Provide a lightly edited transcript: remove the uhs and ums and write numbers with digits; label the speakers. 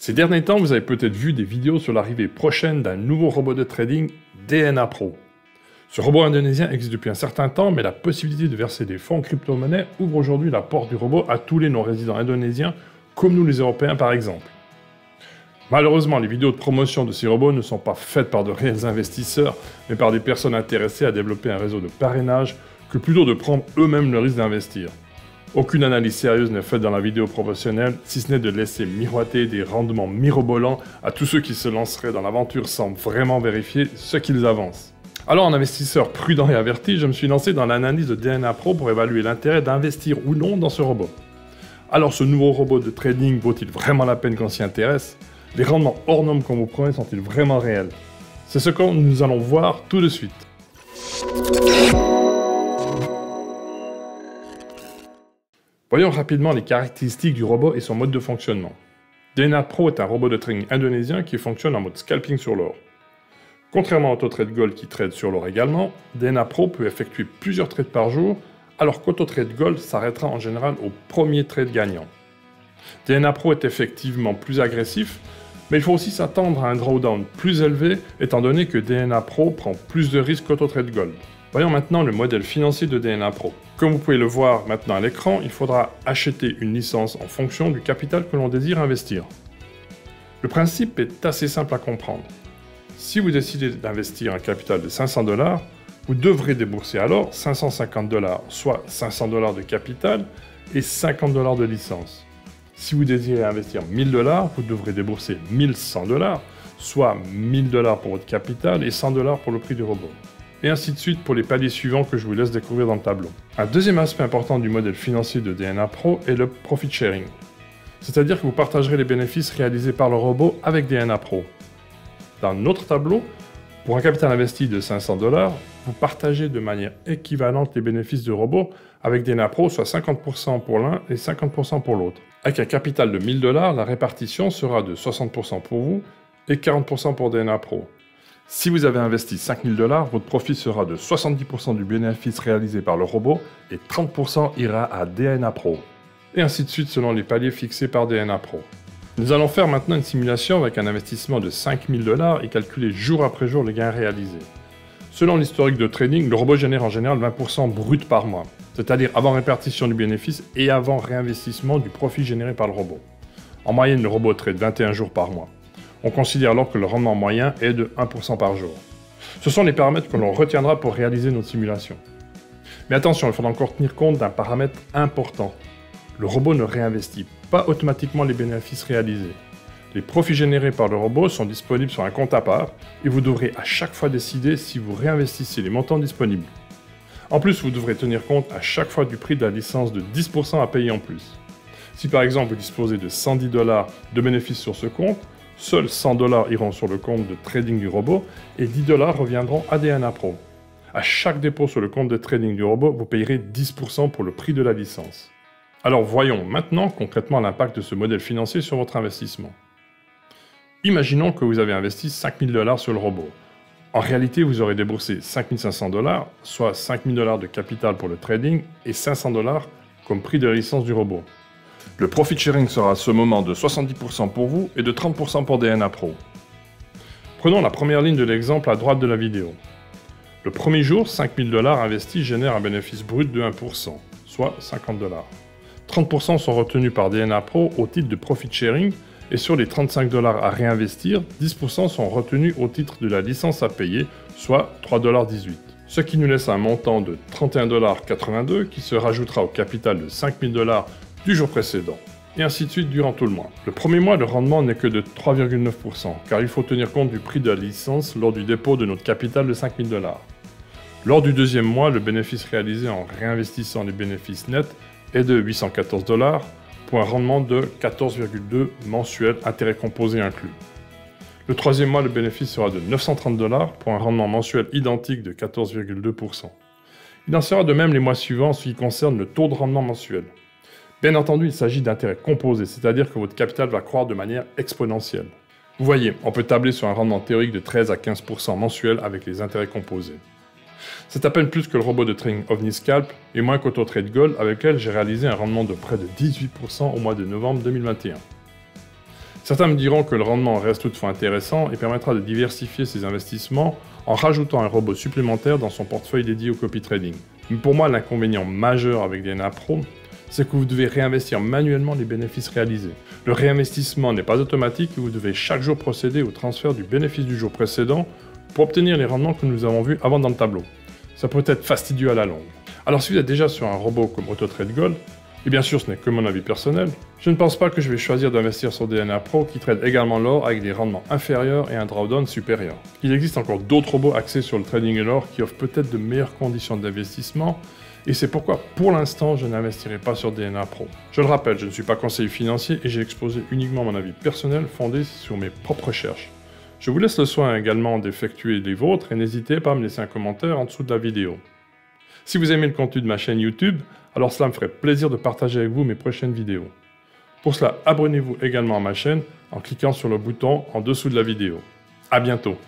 Speaker 1: Ces derniers temps, vous avez peut-être vu des vidéos sur l'arrivée prochaine d'un nouveau robot de trading, DNA Pro. Ce robot indonésien existe depuis un certain temps, mais la possibilité de verser des fonds en crypto-monnaie ouvre aujourd'hui la porte du robot à tous les non-résidents indonésiens, comme nous les Européens par exemple. Malheureusement, les vidéos de promotion de ces robots ne sont pas faites par de réels investisseurs, mais par des personnes intéressées à développer un réseau de parrainage, que plutôt de prendre eux-mêmes le risque d'investir. Aucune analyse sérieuse n'est faite dans la vidéo promotionnelle, si ce n'est de laisser miroiter des rendements mirobolants à tous ceux qui se lanceraient dans l'aventure sans vraiment vérifier ce qu'ils avancent. Alors en investisseur prudent et averti, je me suis lancé dans l'analyse de DNA Pro pour évaluer l'intérêt d'investir ou non dans ce robot. Alors ce nouveau robot de trading vaut-il vraiment la peine qu'on s'y intéresse? Les rendements hors normes qu'on vous promet sont-ils vraiment réels? C'est ce que nous allons voir tout de suite. Voyons rapidement les caractéristiques du robot et son mode de fonctionnement. DNA Pro est un robot de trading indonésien qui fonctionne en mode scalping sur l'or. Contrairement à AutoTrade Gold qui trade sur l'or également, DNA Pro peut effectuer plusieurs trades par jour, alors qu'AutoTrade Gold s'arrêtera en général au premier trade gagnant. DNA Pro est effectivement plus agressif, mais il faut aussi s'attendre à un drawdown plus élevé étant donné que DNA Pro prend plus de risques qu'AutoTrade Gold. Voyons maintenant le modèle financier de DNA Pro. Comme vous pouvez le voir maintenant à l'écran, il faudra acheter une licence en fonction du capital que l'on désire investir. Le principe est assez simple à comprendre. Si vous décidez d'investir un capital de 500 $, vous devrez débourser alors 550 $, soit 500 $ de capital et 50 $ de licence. Si vous désirez investir 1000 $, vous devrez débourser 1100 $, soit 1000 $ pour votre capital et 100 $ pour le prix du robot. Et ainsi de suite pour les paliers suivants que je vous laisse découvrir dans le tableau. Un deuxième aspect important du modèle financier de DNA Pro est le profit sharing. C'est-à-dire que vous partagerez les bénéfices réalisés par le robot avec DNA Pro. Dans notre tableau, pour un capital investi de 500 $, vous partagez de manière équivalente les bénéfices du robot avec DNA Pro, soit 50% pour l'un et 50% pour l'autre. Avec un capital de 1000 $, la répartition sera de 60% pour vous et 40% pour DNA Pro. Si vous avez investi 5000 $, votre profit sera de 70% du bénéfice réalisé par le robot et 30% ira à DNA Pro. Et ainsi de suite selon les paliers fixés par DNA Pro. Nous allons faire maintenant une simulation avec un investissement de 5000 $ et calculer jour après jour les gains réalisés. Selon l'historique de trading, le robot génère en général 20% brut par mois, c'est-à-dire avant répartition du bénéfice et avant réinvestissement du profit généré par le robot. En moyenne, le robot trade 21 jours par mois. On considère alors que le rendement moyen est de 1% par jour. Ce sont les paramètres que l'on retiendra pour réaliser notre simulation. Mais attention, il faudra encore tenir compte d'un paramètre important. Le robot ne réinvestit pas automatiquement les bénéfices réalisés. Les profits générés par le robot sont disponibles sur un compte à part et vous devrez à chaque fois décider si vous réinvestissez les montants disponibles. En plus, vous devrez tenir compte à chaque fois du prix de la licence de 10% à payer en plus. Si par exemple vous disposez de 110 $ de bénéfices sur ce compte, seuls 100 $ iront sur le compte de trading du robot et 10 $ reviendront à DNA Pro. À chaque dépôt sur le compte de trading du robot, vous payerez 10% pour le prix de la licence. Alors voyons maintenant concrètement l'impact de ce modèle financier sur votre investissement. Imaginons que vous avez investi 5000 $ sur le robot. En réalité, vous aurez déboursé 5500 $, soit 5000 $ de capital pour le trading et 500 $ comme prix de la licence du robot. Le profit sharing sera à ce moment de 70% pour vous et de 30% pour DNA Pro. Prenons la première ligne de l'exemple à droite de la vidéo. Le premier jour, 5000 $ investis génèrent un bénéfice brut de 1%, soit 50 $. 30% sont retenus par DNA Pro au titre de profit sharing et sur les 35 $ à réinvestir, 10% sont retenus au titre de la licence à payer, soit 3,18 $. Ce qui nous laisse un montant de 31,82 $ qui se rajoutera au capital de 5000 $ du jour précédent, et ainsi de suite durant tout le mois. Le premier mois, le rendement n'est que de 3,9%, car il faut tenir compte du prix de la licence lors du dépôt de notre capital de 5000 $. Lors du deuxième mois, le bénéfice réalisé en réinvestissant les bénéfices nets est de 814 $ pour un rendement de 14,2 mensuel, intérêts composés inclus. Le troisième mois, le bénéfice sera de 930 $ pour un rendement mensuel identique de 14,2%. Il en sera de même les mois suivants en ce qui concerne le taux de rendement mensuel. Bien entendu, il s'agit d'intérêts composés, c'est-à-dire que votre capital va croître de manière exponentielle. Vous voyez, on peut tabler sur un rendement théorique de 13 à 15% mensuel avec les intérêts composés. C'est à peine plus que le robot de trading OVNISCALP et moins qu'AutoTrade Gold avec lequel j'ai réalisé un rendement de près de 18% au mois de novembre 2021. Certains me diront que le rendement reste toutefois intéressant et permettra de diversifier ses investissements en rajoutant un robot supplémentaire dans son portefeuille dédié au copy trading. Mais pour moi, l'inconvénient majeur avec DNA Pro, c'est que vous devez réinvestir manuellement les bénéfices réalisés. Le réinvestissement n'est pas automatique et vous devez chaque jour procéder au transfert du bénéfice du jour précédent pour obtenir les rendements que nous avons vus avant dans le tableau. Ça peut être fastidieux à la longue. Alors si vous êtes déjà sur un robot comme AutoTrade Gold, et bien sûr ce n'est que mon avis personnel, je ne pense pas que je vais choisir d'investir sur DNA Pro qui trade également l'or avec des rendements inférieurs et un drawdown supérieur. Il existe encore d'autres robots axés sur le trading et l'or qui offrent peut-être de meilleures conditions d'investissement, et c'est pourquoi, pour l'instant, je n'investirai pas sur DNA Pro. Je le rappelle, je ne suis pas conseiller financier et j'ai exposé uniquement mon avis personnel fondé sur mes propres recherches. Je vous laisse le soin également d'effectuer les vôtres et n'hésitez pas à me laisser un commentaire en dessous de la vidéo. Si vous aimez le contenu de ma chaîne YouTube, alors cela me ferait plaisir de partager avec vous mes prochaines vidéos. Pour cela, abonnez-vous également à ma chaîne en cliquant sur le bouton en dessous de la vidéo. À bientôt!